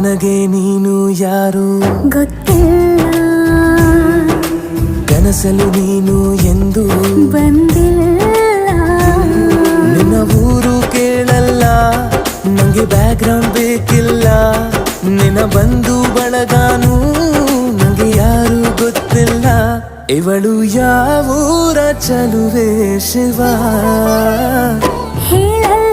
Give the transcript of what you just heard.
ನನಗೆ ನೀನು ಯಾರು ಗೊತ್ತಿಲ್ಲ, ಕನಸಲು ನೀನು ಎಂದು ಬಂದಿಲ್ಲ. ನಿನ್ನ ಊರು ಕೇಳಲ್ಲ, ನಂಗೆ ಬ್ಯಾಕ್ಗ್ರೌಂಡ್ ಬೇಕಿಲ್ಲ. ನಿನ್ನ ಬಂಧು ಬಳಗಾನು ನಂಗೆ ಯಾರು ಗೊತ್ತಿಲ್ಲ. ಇವಳು ಯಾವೂರ ಚಲುವೆ ಶಿವ ಹೇಳಲ್ಲ